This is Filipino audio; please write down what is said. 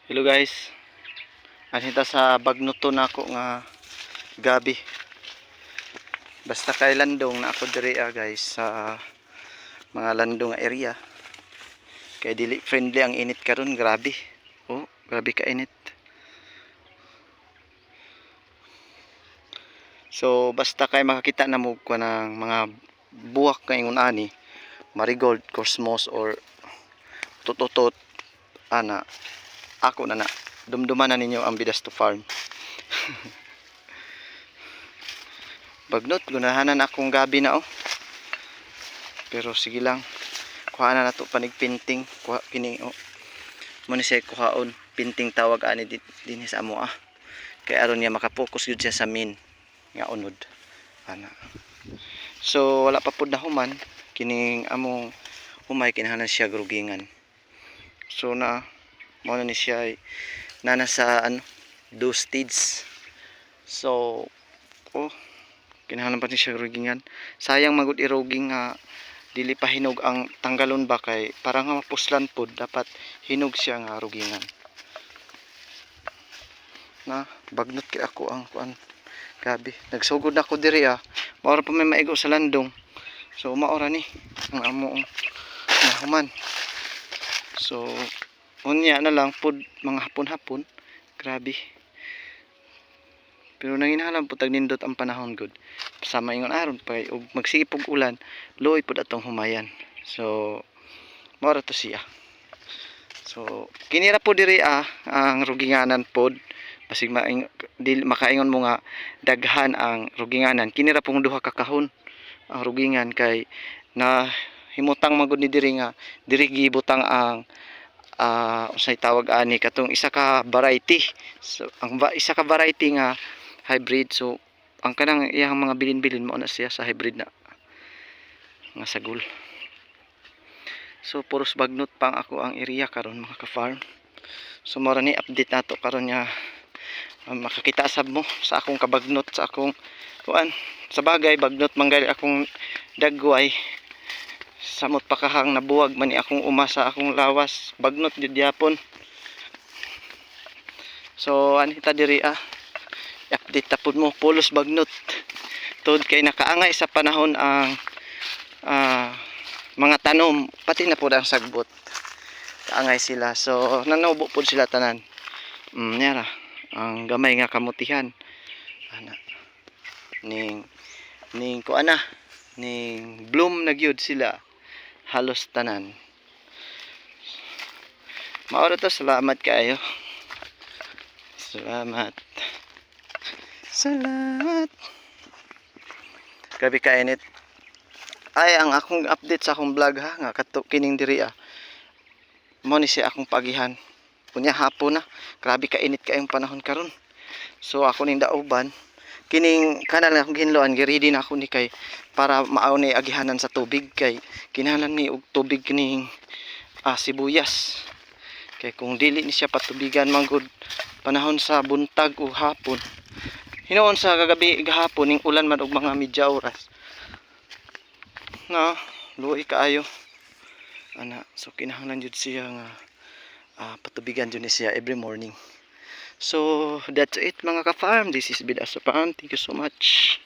Hello guys. Anita sa bagnuto na ako nga gabi. Basta kay landong na ako diri guys sa mga landong area. Kay dili friendly ang init karon, grabe. Oh, grabe ka init. So basta kay makakita na mo ko ng mga buwak nga ingon ani, marigold, cosmos or tututot ana. Ako na dumduman na ninyo ang Bidas to Farm. Bagnot, gunahanan akong gabi na Pero sige lang. Kuha na to panigpinting. Kuha kini Muna siya kuhaon. Pinting tawag ani din sa amo Kaya aron niya makapokus yun siya sa min. Nga unod. Ana. So wala pa pud na human. Kining among humay kinahanan siya grugingan. So muna ni siya nasa do stage. So kinahanglan pa ni siya rugingan. Sayang magud iruging nga dili pa hinog ang tanggalon ba kay para nga mapuslan pod dapat hinog siya nga rugingan. Na bagnot kay ako ang kuan gabi. Nagsugod na ako diri maura pa may maigo sa landong. So maura ni ang amo human. So unya na lang pod mga hapon-hapon. Grabe. Pero nanginhalam po tag nindot ang panahon good. Sama ingon aron pa ug magsipog ulan, luoy pod atong humayan. So mao ra to siya. So kinira po diri ang ruginganan pod. Basig dili makaingon mo nga daghan ang ruginganan. Kinira pong duha ka kahon ang rugingan kay na himutang magud ni diri nga diri gibutang ang usay tawag ani katong isa ka variety. So ang isa ka variety nga hybrid. So ang kanang iyang mga bilin-bilin mo na siya sa hybrid na nga sagol. So puros bagnot pang ako ang area karon mga ka-farm. So mora ni update nato karon nga makakita sab mo sa akong kabagnot sa akong kuan. Sa bagay bagnot manggali akong dagway. Samot pa kahang nabuwag man ni akong umasa akong lawas, bagnot jud yapon. So anita diri update tapod mo pulos bagnot. Tod kay nakaangay sa panahon ang mga tanom pati na pud ang sagbot. Kaangay sila. So nanubo pud sila tanan. Nyara ang gamay nga kamutihan. Ana. Ning kuana ning bloom na gyud sila. Halos tanan. Maura to, salamat kayo. Salamat. Grabe ka init. Ay ang akong update sa akong vlog nga kato kining diri mo ni siya akong pagihan. Kunya hapon na. Grabe ka init kayong panahon karon. So ako ning dauban kining kanal nga akong ginloan gi-ready na ako ni kay para maaw ni agihanan sa tubig kay kinahanglan ni og tubig kining sibuyas kay kung dili ni siya patubigan manggod panahon sa buntag o hapon hinoon sa gagabi gahapon ning ulan man og mga medya oras na luoy kaayo ana. So kinahanglan jud siya nga patubigan jud ni siya every morning. So that's it mga ka-farm. This is Bidas to Farm. Thank you so much.